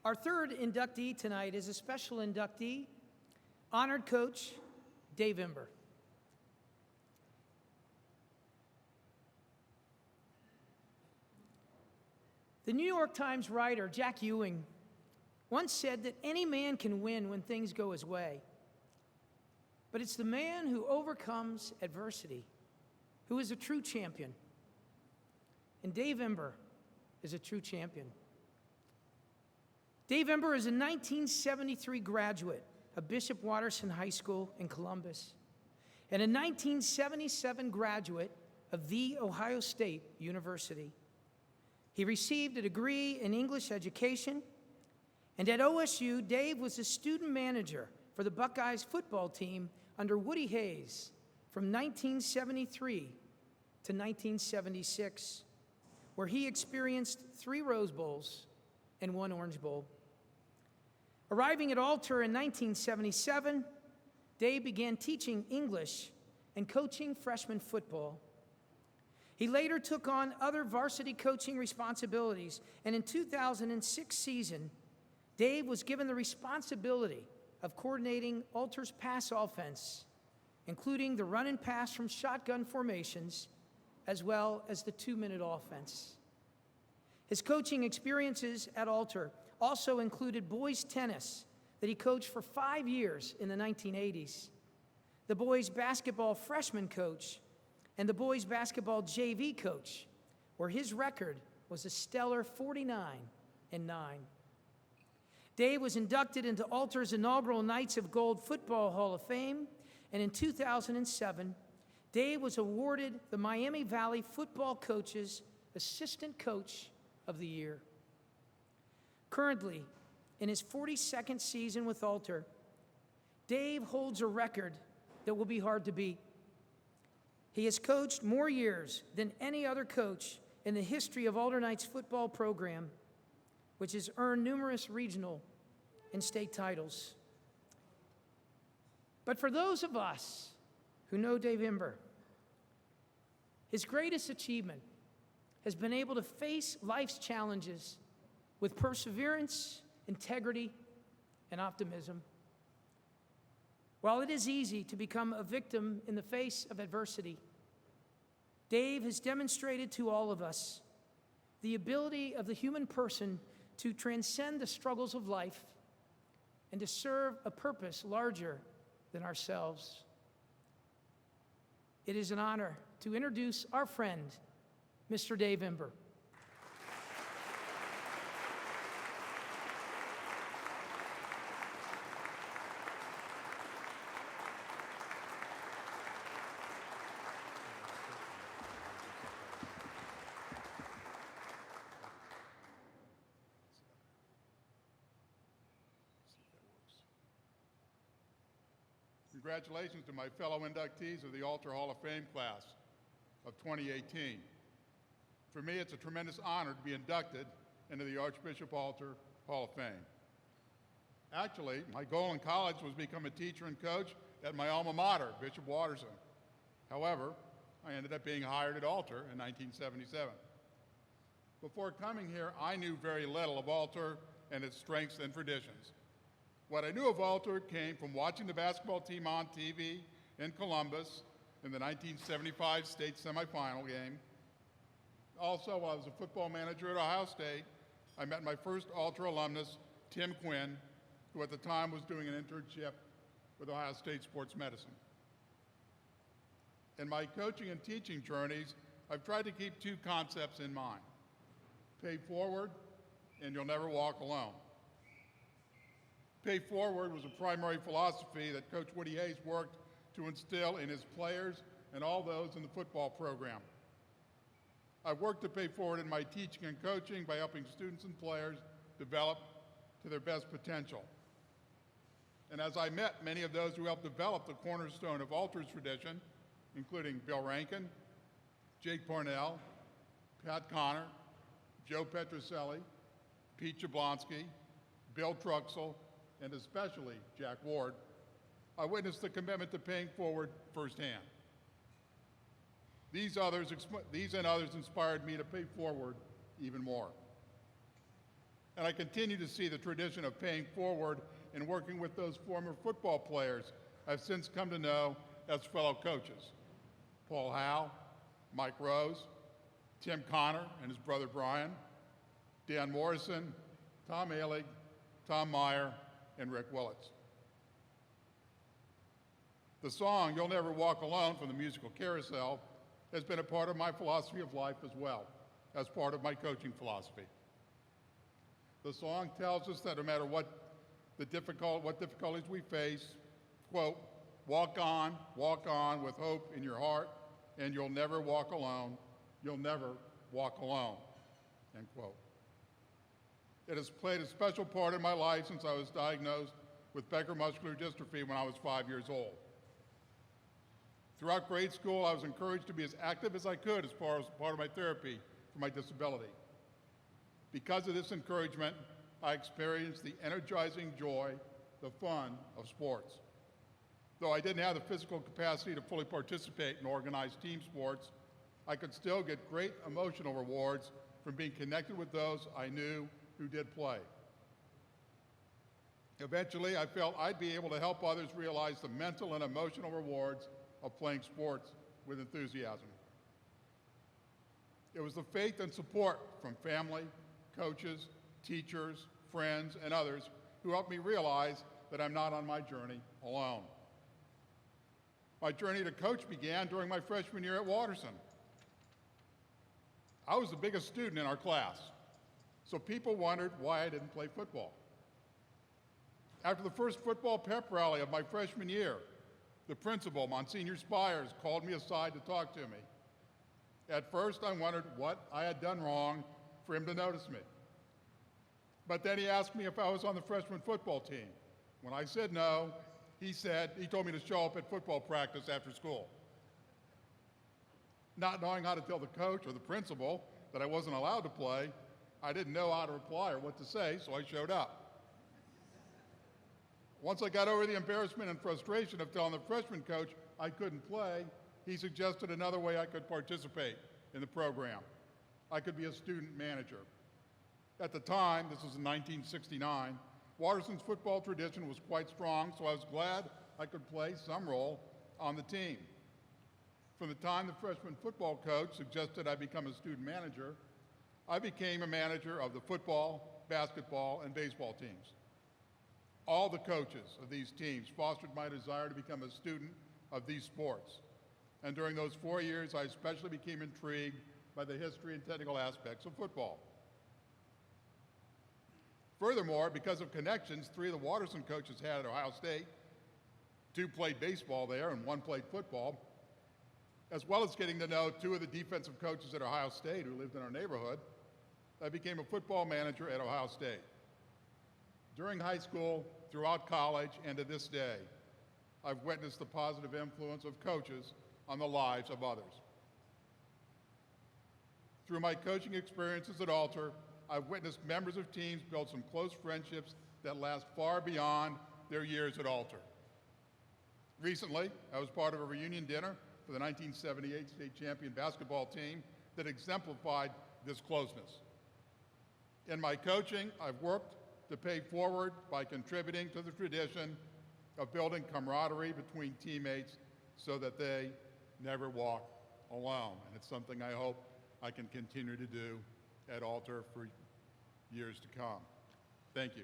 Our third inductee tonight is a special inductee, honored coach Dave Imber. The New York Times writer Jack Ewing once said that any man can win when things go his way, but it's the man who overcomes adversity who is a true champion. And Dave Imber is a true champion. Dave Imber is a 1973 graduate of Bishop Watterson High School in Columbus and a 1977 graduate of The Ohio State University. He received a degree in English education, and at OSU, Dave was a student manager for the Buckeyes football team under Woody Hayes from 1973 to 1976, where he experienced 3 Rose Bowls and 1 Orange Bowl. Arriving at Alter in 1977, Dave began teaching English and coaching freshman football. He later took on other varsity coaching responsibilities, and in 2006 season, Dave was given the responsibility of coordinating Alter's pass offense, including the run and pass from shotgun formations, as well as the 2-minute offense. His coaching experiences at Alter also included boys tennis that he coached for 5 years in the 1980s, the boys basketball freshman coach, and the boys basketball JV coach, where his record was a stellar 49-9. Dave was inducted into Alter's inaugural Knights of Gold Football Hall of Fame, and in 2007, Dave was awarded the Miami Valley Football Coaches Assistant Coach of the Year. Currently, in his 42nd season with Alter, Dave holds a record that will be hard to beat. He has coached more years than any other coach in the history of Alter Knights football program, which has earned numerous regional and state titles. But for those of us who know Dave Imber, his greatest achievement has been able to face life's challenges with perseverance, integrity, and optimism. While it is easy to become a victim in the face of adversity, Dave has demonstrated to all of us the ability of the human person to transcend the struggles of life and to serve a purpose larger than ourselves. It is an honor to introduce our friend, Mr. Dave Imber. Congratulations to my fellow inductees of the Alter Hall of Fame class of 2018. For me, it's a tremendous honor to be inducted into the Archbishop Alter Hall of Fame. Actually, my goal in college was to become a teacher and coach at my alma mater, Bishop Watterson. However, I ended up being hired at Alter in 1977. Before coming here, I knew very little of Alter and its strengths and traditions. What I knew of Alter came from watching the basketball team on TV in Columbus in the 1975 state semifinal game. Also, while I was a football manager at Ohio State, I met my first Alter alumnus, Tim Quinn, who at the time was doing an internship with Ohio State Sports Medicine. In my coaching and teaching journeys, I've tried to keep 2 concepts in mind: pay forward, and you'll never walk alone. Pay forward was a primary philosophy that Coach Woody Hayes worked to instill in his players and all those in the football program. I've worked to pay forward in my teaching and coaching by helping students and players develop to their best potential. And as I met many of those who helped develop the cornerstone of Alter's tradition, including Bill Rankin, Jake Parnell, Pat Connor, Joe Petroselli, Pete Jablonski, Bill Truxell, and especially Jack Ward, I witnessed the commitment to paying forward firsthand. These and others inspired me to pay forward even more. And I continue to see the tradition of paying forward and working with those former football players I've since come to know as fellow coaches. Paul Howe, Mike Rose, Tim Connor and his brother Brian, Dan Morrison, Tom Ailig, Tom Meyer, and Rick Willits. The song, You'll Never Walk Alone from the musical Carousel, has been a part of my philosophy of life as well, as part of my coaching philosophy. The song tells us that no matter what difficulties we face, quote, walk on with hope in your heart, and you'll never walk alone. You'll never walk alone, end quote. It has played a special part in my life since I was diagnosed with Becker muscular dystrophy when I was 5 years old. Throughout grade school, I was encouraged to be as active as I could as part of my therapy for my disability. Because of this encouragement, I experienced the energizing joy, the fun of sports. Though I didn't have the physical capacity to fully participate in organized team sports, I could still get great emotional rewards from being connected with those I knew who did play. Eventually, I felt I'd be able to help others realize the mental and emotional rewards of playing sports with enthusiasm. It was the faith and support from family, coaches, teachers, friends, and others who helped me realize that I'm not on my journey alone. My journey to coach began during my freshman year at Watterson. I was the biggest student in our class, so people wondered why I didn't play football. After the first football pep rally of my freshman year, the principal, Monsignor Spires, called me aside to talk to me. At first, I wondered what I had done wrong for him to notice me. But then he asked me if I was on the freshman football team. When I said no, he told me to show up at football practice after school. Not knowing how to tell the coach or the principal that I wasn't allowed to play, I didn't know how to reply or what to say, so I showed up. Once I got over the embarrassment and frustration of telling the freshman coach I couldn't play, he suggested another way I could participate in the program. I could be a student manager. At the time, this was in 1969, Watterson's football tradition was quite strong, so I was glad I could play some role on the team. From the time the freshman football coach suggested I become a student manager, I became a manager of the football, basketball, and baseball teams. All the coaches of these teams fostered my desire to become a student of these sports. And during those 4 years, I especially became intrigued by the history and technical aspects of football. Furthermore, because of connections 3 of the Watterson coaches had at Ohio State, 2 played baseball there and 1 played football, as well as getting to know 2 of the defensive coaches at Ohio State who lived in our neighborhood, I became a football manager at Ohio State. During high school, throughout college, and to this day, I've witnessed the positive influence of coaches on the lives of others. Through my coaching experiences at Alter, I've witnessed members of teams build some close friendships that last far beyond their years at Alter. Recently, I was part of a reunion dinner for the 1978 state champion basketball team that exemplified this closeness. In my coaching, I've worked to pay forward by contributing to the tradition of building camaraderie between teammates so that they never walk alone. And it's something I hope I can continue to do at Alter for years to come. Thank you.